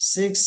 6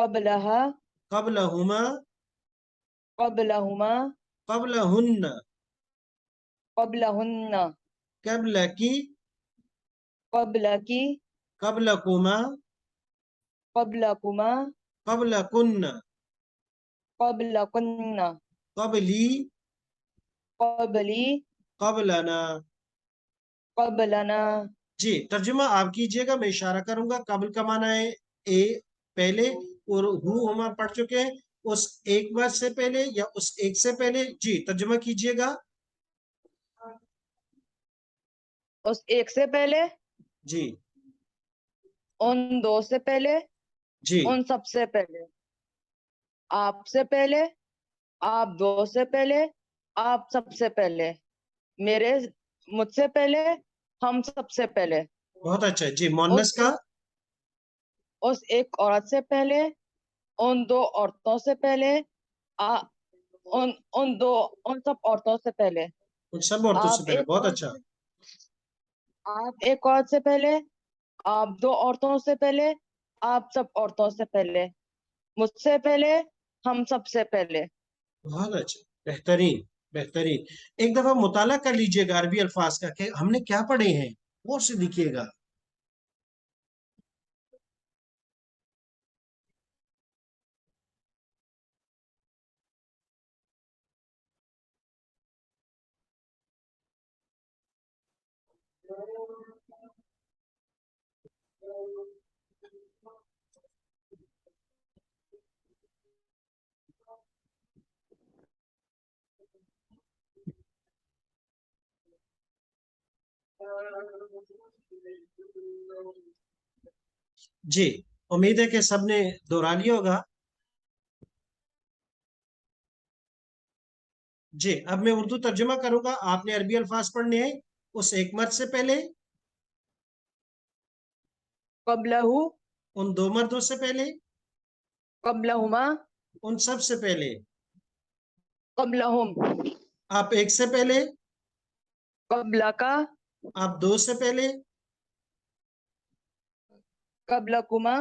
قبلها قبلہما قبلهما قبلہن قبلهن قبلکی قبلك قبلکما قبلكما قبلکن قبلكن قبلی قبلي قبلنا قبلنا جی ترجمہ آپ کیجئے گا، میں اشارہ کروں گا۔ قبل کا معنی ہے اے پہلے، اور ہو ہم پڑھ چکے ہیں اس ایک بار سے پہلے یا اس ایک سے پہلے۔ جی ترجمہ کیجئے گا۔ اس ایک سے پہلے، جی ان دو سے پہلے، جی ان سب سے پہلے، آپ سے پہلے، آپ دو سے پہلے، آپ سب سے پہلے، میرے مجھ سے پہلے، ہم سب سے پہلے، بہت اچھا۔ جی مؤنث کا اس ایک عورت سے پہلے، ان دو عورتوں سے پہلے، ان سب عورتوں سے پہلے، ان سب عورتوں سے پہلے۔ بہت اچھا۔ آپ ایک عورت سے پہلے، آپ دو عورتوں سے پہلے، آپ سب عورتوں سے پہلے، مجھ سے پہلے، ہم سب سے پہلے۔ بہت اچھا، بہترین بہترین۔ ایک دفعہ مطالعہ کر لیجئے گا عربی الفاظ کا کہ ہم نے کیا پڑھے ہیں، غور سے دیکھیے گا۔ جی امید ہے کہ سب نے دہرا لیا ہوگا۔ جی اب میں اردو ترجمہ کروں گا، آپ نے عربی الفاظ پڑھنے ہیں۔ اس ایک مرد سے پہلے، قبلہ، ان دو مردوں سے پہلے، قبلہما، ان سب سے پہلے، قبلہم، آپ ایک سے پہلے، قبلکا، آپ دو سے پہلے، قبلکما،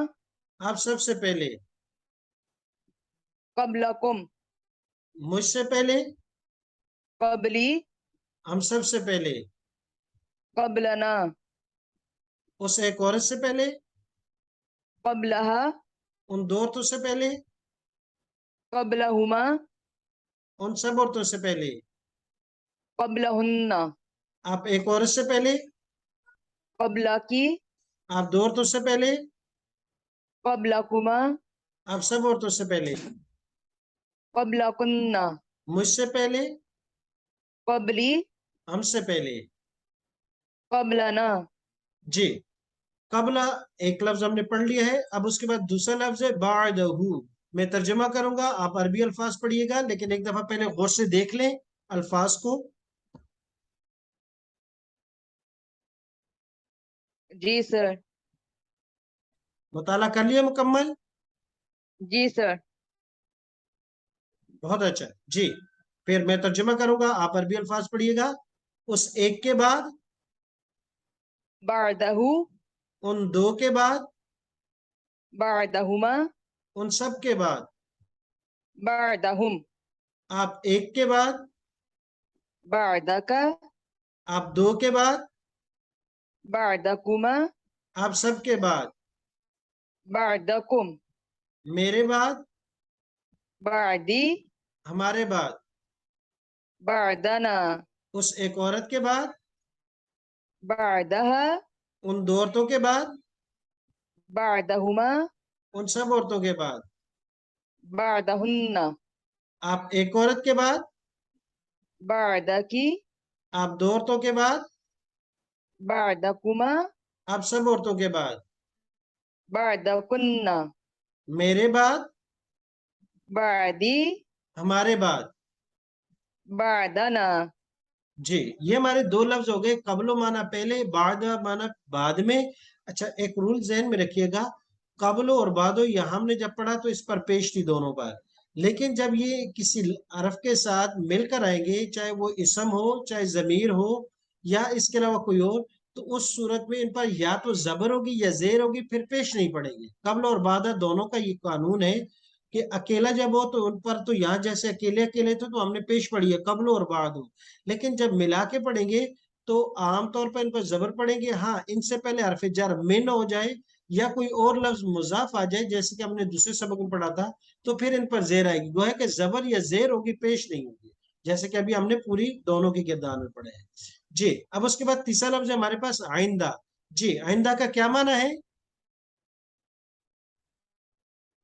آپ سب سے پہلے، قبلکم، مجھ سے پہلے، قبلی، ہم سب سے پہلے، قبلنا، اس ایک عورت سے پہلے، قبلہا، ان دو عورتوں سے پہلے، قبلہما، ان سب عورتوں سے پہلے، قبلہن، آپ ایک عورت سے پہلے، قبلکی، آپ دو عورتوں سے پہلے، قبلکما، آپ سب عورتوں سے پہلے، قبلکن، مجھ سے پہلے، قبلی، ہم سے پہلے۔ قبلنا۔ جی قبلہ ایک لفظ ہم نے پڑھ لیا ہے، اب اس کے بعد دوسرا لفظ ہے بعدہ۔ میں ترجمہ کروں گا، آپ عربی الفاظ پڑھیے گا، لیکن ایک دفعہ پہلے غور سے دیکھ لیں الفاظ کو۔ جی سر۔ مطالعہ کر لیا مکمل؟ جی سر۔ بہت اچھا۔ جی پھر میں ترجمہ کروں گا، آپ عربی الفاظ پڑھیے گا۔ اس ایک کے بعد، بعدہ، ان دو کے بعد، بعدہما، ان سب کے بعد، بعدہم، آپ ایک کے بعد، بعدکا، آپ دو کے بعد، بعدکما، آپ سب کے بعد، بعدکم، میرے بعد، بعدی، ہمارے بعد، بعدنا، اس ایک عورت کے بعد، بعدہا، ان دو عورتوں کے بعد، بعدہما، ان سب عورتوں کے بعد، بعدہن، آپ ایک عورت کے بعد، بعدکی، آپ دو عورتوں کے بعد، بعدکما، آپ سب عورتوں کے بعد، بعدکن، میرے بعد، بعدی، ہمارے بعد۔ بعدنا۔ جی یہ ہمارے دو لفظ ہو گئے، قبل معنی پہلے، بعد معنی بعد میں۔ اچھا ایک رول ذہن میں رکھیے گا، قبل اور بعد یہ ہم نے جب پڑھا تو اس پر پیش تھی دونوں بار، لیکن جب یہ کسی حرف کے ساتھ مل کر آئیں گے، چاہے وہ اسم ہو چاہے ضمیر ہو یا اس کے علاوہ کوئی اور، تو اس صورت میں ان پر یا تو زبر ہوگی یا زیر ہوگی، پھر پیش نہیں پڑیں گے. قبل اور بعد دونوں کا یہ قانون ہے کہ اکیلا جب ہو تو ان پر تو یہاں جیسے اکیلے اکیلے تھے تو ہم نے پیش پڑھی ہے قبل اور بعد ہو، لیکن جب ملا کے پڑھیں گے تو عام طور پر ان پر زبر پڑیں گے. ہاں ان سے پہلے حرف جر من ہو جائے یا کوئی اور لفظ مضاف آ جائے جیسے کہ ہم نے دوسرے سبق میں پڑھا تھا تو پھر ان پر زیر آئے گی. گویا کہ زبر یا زیر ہوگی، پیش نہیں ہوگی، جیسے کہ ابھی ہم نے پوری دونوں کی کردار میں پڑھے ہیں. جی اب اس کے بعد تیسرا لفظ ہے ہمارے پاس آئندہ. جی آئندہ کا کیا معنی ہے؟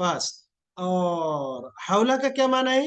پاس. اور حولہ کا کیا معنی ہے؟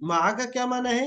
مع کا کیا معنی ہے؟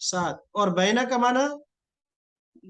ساتھ. اور بینا کا معنی؟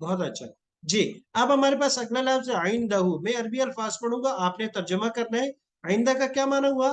بہت اچھا. جی اب ہمارے پاس اگلا لفظ ہے آئندہ. میں عربی الفاظ پڑھوں گا، آپ نے ترجمہ کرنا ہے. آئندہ کا کیا معنی ہوا؟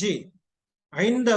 جی آئندہ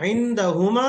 عندہما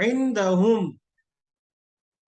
عندہم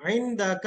عندک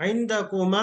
عندکما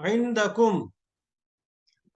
عندکم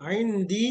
عندی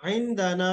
عندنا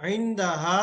عندها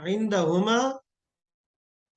عندہما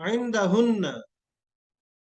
عندہن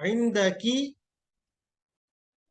عندکی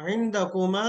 عندکما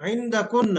عندکن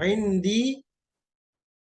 عندی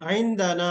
عندنا.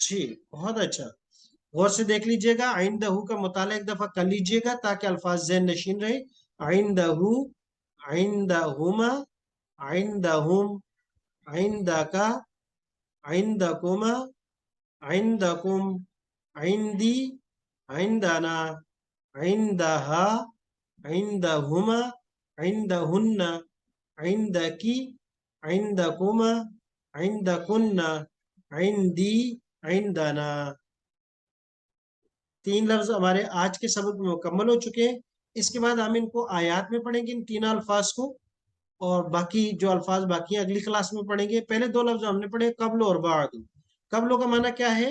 جی بہت اچھا. غور سے دیکھ لیجئے گا، آئندہ کا مطالعہ ایک دفعہ کر لیجئے گا تاکہ الفاظ ذہن نشین رہے. آئندہ آئندہما عندہم عندکا عندکما عندکم عندی عندنا عندها عندہما عندہن عندکی عندکما عندکن عندی عندنا. 3 لفظ ہمارے آج کے سبق میں مکمل ہو چکے ہیں. اس کے بعد ہم ان کو آیات میں پڑھیں گے ان تینوں الفاظ کو، اور باقی جو الفاظ باقی ہیں اگلی کلاس میں پڑھیں گے. پہلے 2 لفظ ہم نے پڑھے قبل اور بعد. قبل کا معنی کیا ہے؟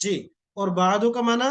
جی. اور بعد کا معنی؟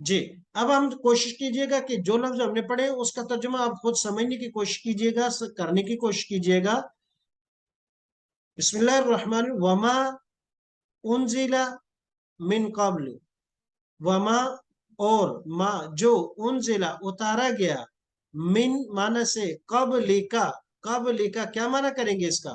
جی. اب ہم کوشش کیجئے گا کہ جو لفظ ہم نے پڑھے اس کا ترجمہ آپ خود سمجھنے کی کوشش کیجئے گا، کرنے کی کوشش کیجئے گا. بسم اللہ الرحمن الرحیم. وما انزل من قبل. وما اور ما جو انزلہ اتارا گیا، من معنی سے قبل کا. قبل کا کیا معنی کریں گے اس کا؟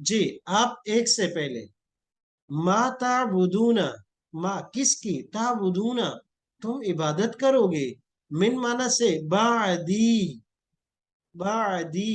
جی آپ ایک سے پہلے. ما تعبدون ما کس کی؟ تعبدون تم عبادت کرو گے. من معنی سے بعدی. بعدی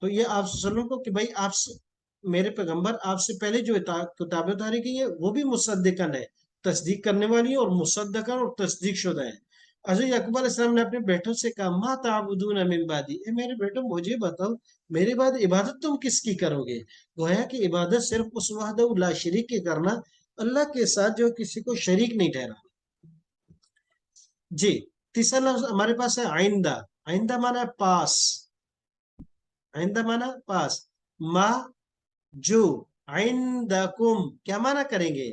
تو یہ آپ صلی اللہ علیہ وسلم کو کہ بھائی آپ سے میرے پیغمبر آپ سے پہلے جو کتابیں اتاری گئی ہیں وہ بھی مصدقن ہے، تصدیق کرنے والی ہیں، اور مصدقن اور تصدیق شدہ ہیں. حضرت یعقوب علیہ السلام نے اپنے بیٹوں سے کہا ما تعبدون من بعدی، اے میرے بیٹوں مجھے بتاؤ میرے بعد عبادت تم کس کی کرو گے؟ گویا کہ عبادت صرف اس وحدہ لا شریک کی کرنا، اللہ کے ساتھ جو کسی کو شریک نہیں ٹھہرانا. جی تیسرا لفظ ہمارے پاس ہے آئندہ. آئندہ مانا پاس. آئندہ مانا پاس. ما جو عندکم کیا مانا کریں گے؟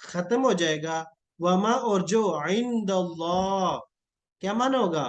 ختم ہو جائے گا. وما اور جو عند اللہ کیا مانا ہوگا؟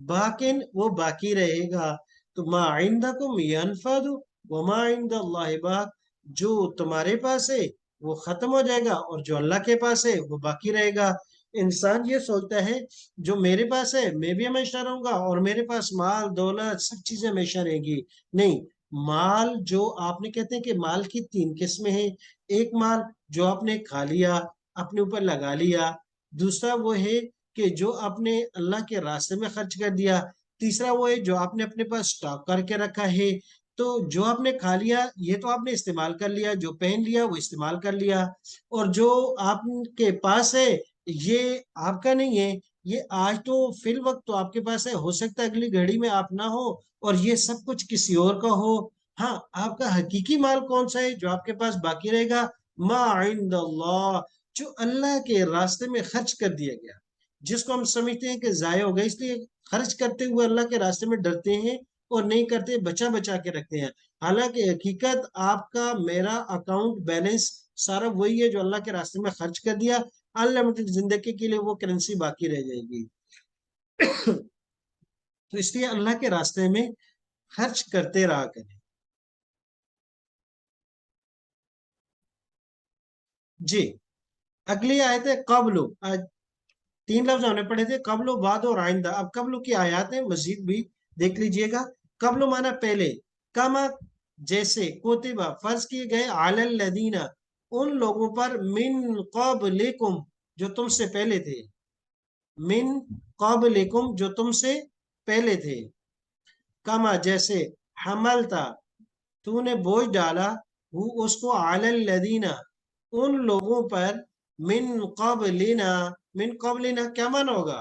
باقن وہ باقی رہے گا. تو ما عندکم ینفد وما عند اللہ باق، جو تمہارے پاس ہے وہ ختم ہو جائے گا اور جو اللہ کے پاس ہے وہ باقی رہے گا. انسان یہ سوچتا ہے جو میرے پاس ہے میں بھی ہمیشہ رہوں گا اور میرے پاس مال دولت سب چیزیں ہمیشہ رہیں گی. نہیں، مال جو آپ نے کہتے ہیں کہ مال کی 3 قسمیں ہیں. ایک مال جو آپ نے کھا لیا اپنے اوپر لگا لیا، دوسرا وہ ہے کہ جو آپ نے اللہ کے راستے میں خرچ کر دیا، تیسرا وہ ہے جو آپ نے اپنے پاس سٹاک کر کے رکھا ہے، تو جو آپ نے کھا لیا یہ تو آپ نے استعمال کر لیا، جو پہن لیا وہ استعمال کر لیا، اور جو آپ کے پاس ہے یہ آپ کا نہیں ہے، یہ آج تو فی الوقت تو آپ کے پاس ہے، ہو سکتا ہے اگلی گھڑی میں آپ نہ ہو اور یہ سب کچھ کسی اور کا ہو۔ ہاں، آپ کا حقیقی مال کون سا ہے جو آپ کے پاس باقی رہے گا؟ ما عند اللہ، جو اللہ کے راستے میں خرچ کر دیا گیا، جس کو ہم سمجھتے ہیں کہ ضائع ہو گئے، اس لیے خرچ کرتے ہوئے اللہ کے راستے میں ڈرتے ہیں اور نہیں کرتے، بچا بچا کے رکھتے ہیں۔ حالانکہ حقیقت آپ کا میرا اکاؤنٹ بیلنس سارا وہی ہے جو اللہ کے راستے میں خرچ کر دیا، انلمیٹڈ زندگی کے لیے وہ کرنسی باقی رہ جائے گی۔ تو اس لیے اللہ کے راستے میں خرچ کرتے رہا کریں۔ جی، اگلی آیت ہے قبل، 3 لفظ ہم نے پڑھے تھے، قبل، بعد اور آئندہ۔ اب قبل کی آیات ہیں، مزید بھی دیکھ لیجئے گا۔ قبل مانا پہلے، کما جیسے، کوتبہ فرض کیے گئے، علی الذین ان لوگوں پر، من قبلکم جو تم سے پہلے تھے، من قبلکم جو تم سے پہلے تھے، کما جیسے، حملتا تو نے بوجھ ڈالا، وہ اس کو، علی الذین ان لوگوں پر، من قبلنا، من قبلنا کیا معنی ہوگا؟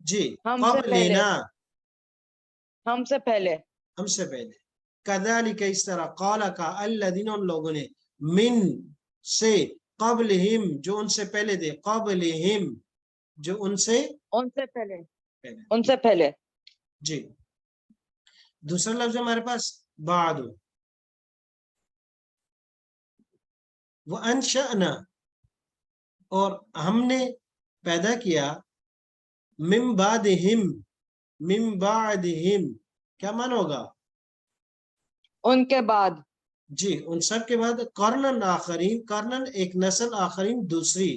جی، ہم سے پہلے، قبلنا ہم سے پہلے، ہم سے پہلے، کذالک اس طرح، قال کا الذین ان لوگوں نے، من سے، قبلہم جو ان سے پہلے تھے، قبلہم جو ان سے ان سے پہلے، پہلے۔ ان سے پہلے۔ جی، دوسرا لفظ ہمارے پاس بعد، وانشأنا اور ہم نے پیدا کیا، من بعدہم، من بعدہم کیا معنی ہوگا؟ ان کے بعد، جی، ان سب کے بعد، قرنن آخرین، قرنن ایک نسل، آخرین دوسری،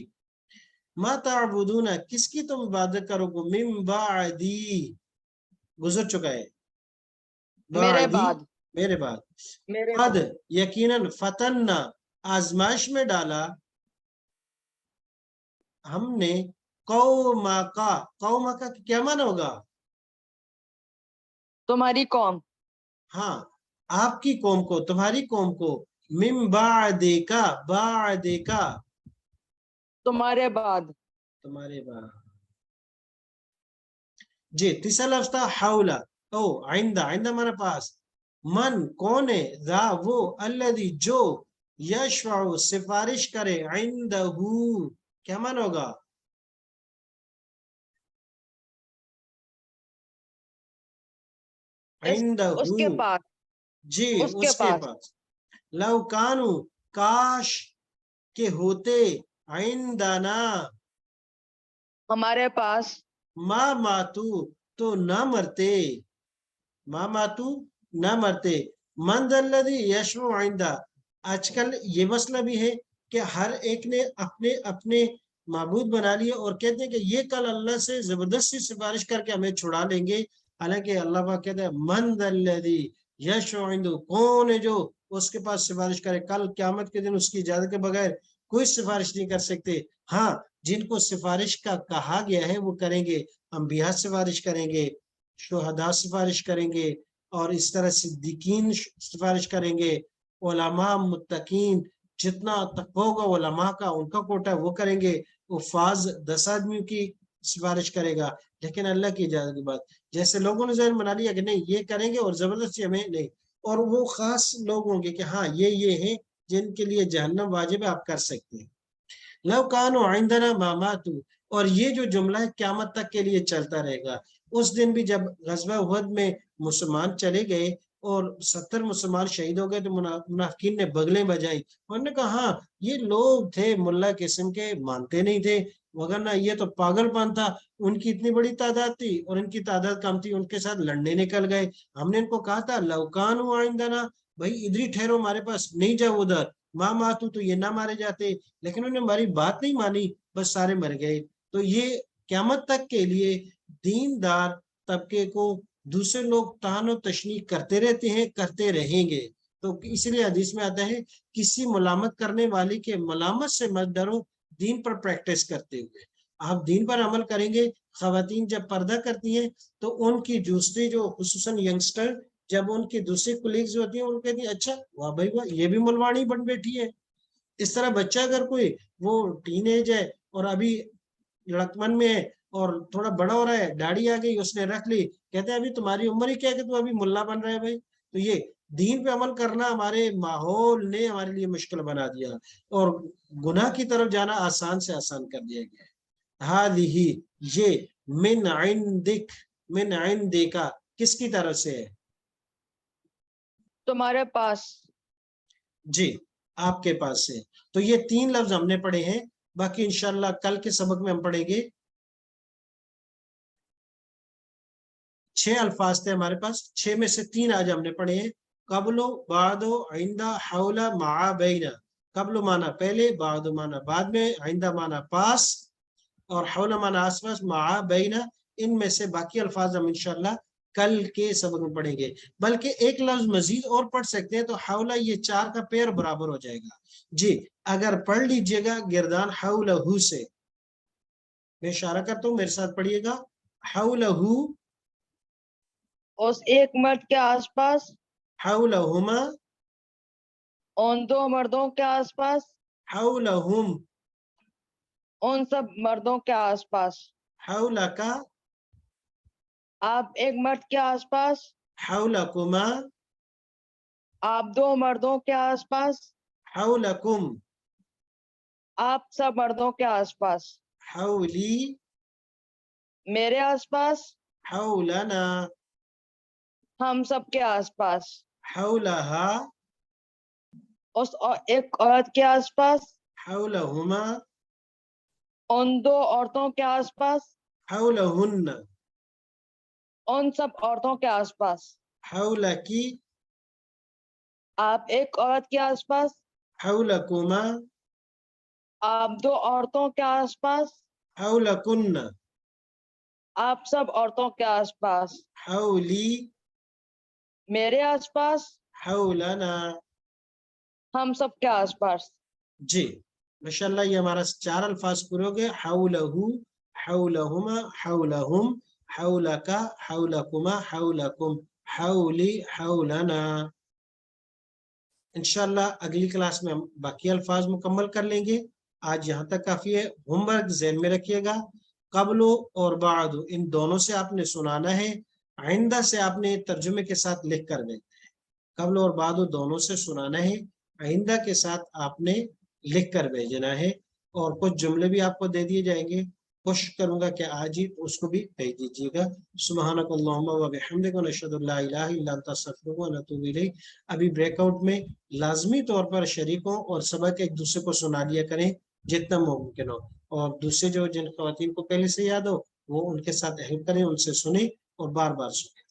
ما تعبدون کس کی تم عبادت کرو گے، من بعدی گزر چکا ہے، میرے بعدی بعد، میرے بعد، میرے قد بعد، یقیناً، فتننا آزمائش میں ڈالا ہم نے، قوما کا، قوما کا کیا معنی ہوگا؟ تمہاری قوم، ہاں، آپ کی قوم کو، تمہاری قوم کو، من بعدکا، بعدکا تمہارے بعد، تمہارے بعد۔ جی، تیسرا لفظ تھا حولا، او آئندہ، آئندہ ہمارے پاس، من کون ہے، ذا وہ، الذی جو، یشفع سفارش کرے، عندہ کیا من ہوگا؟ عندہ اس کے پاس، جی، اس اس کے پاس، پاس، لو کانو کاش کے ہوتے، عندنا ہمارے پاس، ما ماتو تو نہ مرتے، ما ماتو نہ مرتے، من ذا الذی یشفع عندہ۔ آج کل یہ مسئلہ بھی ہے کہ ہر ایک نے اپنے اپنے معبود بنا لیے اور کہتے ہیں کہ یہ کل اللہ سے زبردستی سفارش کر کے ہمیں چھڑا لیں گے، حالانکہ اللہ پاک کہتا ہے من ذا الذی یشفع عنده، کون ہے جو اس کے پاس سفارش کرے، کل قیامت کے دن اس کی اجازت کے بغیر کوئی سفارش نہیں کر سکتے۔ ہاں، جن کو سفارش کا کہا گیا ہے وہ کریں گے، انبیاء سفارش کریں گے، شہداء سفارش کریں گے، اور اس طرح صدیقین سفارش کریں گے، علماء متقین، جتنا تقوی ہوگا علماء کا، ان کا کوٹا وہ کریں گے، حفاظ 10 آدمیوں کی سفارش کرے گا، لیکن اللہ کی اجازت کے بعد۔ جیسے لوگوں نے ذہن بنا لیا کہ نہیں یہ کریں گے اور زبردستی ہمیں نہیں، اور وہ خاص لوگ ہوں گے کہ ہاں یہ ہیں جن کے لیے جہنم واجب ہے، آپ کر سکتے ہیں۔ لو کانوا عندنا ما ماتوا، اور یہ جو جملہ ہے قیامت تک کے لیے چلتا رہے گا۔ اس دن بھی جب غزوہ احد میں مسلمان چلے گئے اور 70 مسلمان شہید ہو گئے تو منافقین نے بغلیں بجائی، انہوں نے کہا ہاں یہ لوگ تھے ملا قسم کے، مانتے نہیں تھے، وگرنہ یہ تو پاگل پن تھا، ان کی اتنی بڑی تعداد تھی اور ان کی تعداد کم تھی، ان کے ساتھ لڑنے نکل گئے۔ ہم نے ان کو کہا تھا لو کانوا عندنا، بھائی ادھر ہی ٹھہرو ہمارے پاس، نہیں جاؤ ادھر، ماں ماتو تو یہ نہ مارے جاتے، لیکن انہوں نے ہماری بات نہیں مانی، بس سارے مر گئے۔ تو یہ قیامت تک کے لیے دیندار طبقے کو دوسرے لوگ طعن و تشنیع کرتے رہتے ہیں، کرتے رہیں گے۔ تو اس لیے حدیث میں آتا ہے کسی ملامت کرنے والی کے ملامت سے مت ڈرو دین پر پریکٹس کرتے ہوئے. آپ دین پر عمل کریں گے. خواتین جب پردہ کرتی ہیں تو ان کی دوسری جو خصوصاً ینگسٹر جب ان کی دوسری کولیگز ہوتی ہیں ان کہتی ہیں اچھا واہ بھائی واہ یہ بھی ملوانی بن بیٹھی ہے. اس طرح بچہ اگر کوئی وہ ٹین ایج ہے اور ابھی لڑکپن میں ہے اور تھوڑا بڑا ہو رہا ہے داڑھی آ گئی اس نے رکھ لی کہتے ہیں ابھی تمہاری عمر ہی کیا ہے کہ تو ابھی ملا بن رہا ہے بھائی. تو یہ دین پہ عمل کرنا ہمارے ماحول نے ہمارے لیے مشکل بنا دیا اور گناہ کی طرف جانا آسان سے آسان کر دیا گیا ہے. ہذہ یہ من عندک کس کی طرف سے ہے؟ تمہارے پاس. جی آپ کے پاس سے. تو یہ 3 لفظ ہم نے پڑھے ہیں. باقی انشاءاللہ کل کے سبق میں ہم پڑھیں گے 6 الفاظ تھے ہمارے پاس. 6 میں سے 3 آج ہم نے پڑھے ہیں. قبل بعد عند حول مع بین. قبل مانا پہلے بعد مانا بعد میں عند مانا پاس اور حول مانا آس پاس مع بین. ان میں سے باقی الفاظ ہم انشاءاللہ کل کے سبق میں پڑھیں گے. بلکہ ایک لفظ مزید اور پڑھ سکتے ہیں تو حول یہ 4 کا پیر برابر ہو جائے گا. جی اگر پڑھ لیجئے گا گردان حولہ سے. میں اشارہ کرتا ہوں میرے ساتھ پڑھیے گا. حولہ اس ایک مرد کے آس پاس. حولہما ان 2 مردوں کے آس پاس. حولہم ان سب مردوں کے آس پاس. حولک آپ ایک مرد کے آس پاس. حولکما آپ 2 مردوں کے آس پاس. حولکم آپ سب مردوں کے آس پاس. حولی میرے آس پاس. حولنا ہم سب کے آس پاس. حولہا اس ایک عورت کے آس پاس. حولہما ان 2 عورتوں کے آس پاس. حولہن ان سب عورتوں کے آس پاس. حولکی آپ ایک عورت کے آس پاس. حولکما آپ 2 عورتوں کے آس پاس. حولکن آپ سب عورتوں کے آس پاس. حولی میرے آس پاس. حولنا. ہم سب کے آس پاس. جی ماشاءاللہ یہ ہمارا 4 الفاظ پورے ہو گئے. حولہ حولہما حولہم حولکا حولکما حولکم حولی حولنا. انشاءاللہ اگلی کلاس میں ہم باقی الفاظ مکمل کر لیں گے. آج یہاں تک کافی ہے. ہوم ورک ذہن میں رکھیے گا. قبل اور بعد ان دونوں سے آپ نے سنانا ہے. آئندہ سے آپ نے ترجمے کے ساتھ لکھ کر دینا ہے. قبل اور بعد دونوں سے سنانا ہے. آئندہ کے ساتھ آپ نے لکھ کر بھیجنا ہے. اور کچھ جملے بھی آپ کو دے دیے جائیں گے. کوشش کروں گا کہ آج ہی اس کو بھی بھیج دیجیے گا. سبحانک اللہم و بحمدک نشہد ان لا الہ الا انت نستغفرک و نتوب الیک. ابھی بریک آؤٹ میں لازمی طور پر شریکوں اور سبق ایک دوسرے کو سنا لیا کریں جتنا ممکن ہو. اور دوسرے جو جن خواتین کو پہلے سے یاد ہو وہ ان کے ساتھ ہیلپ کریں ان سے سنیں اور بار بار سنیں.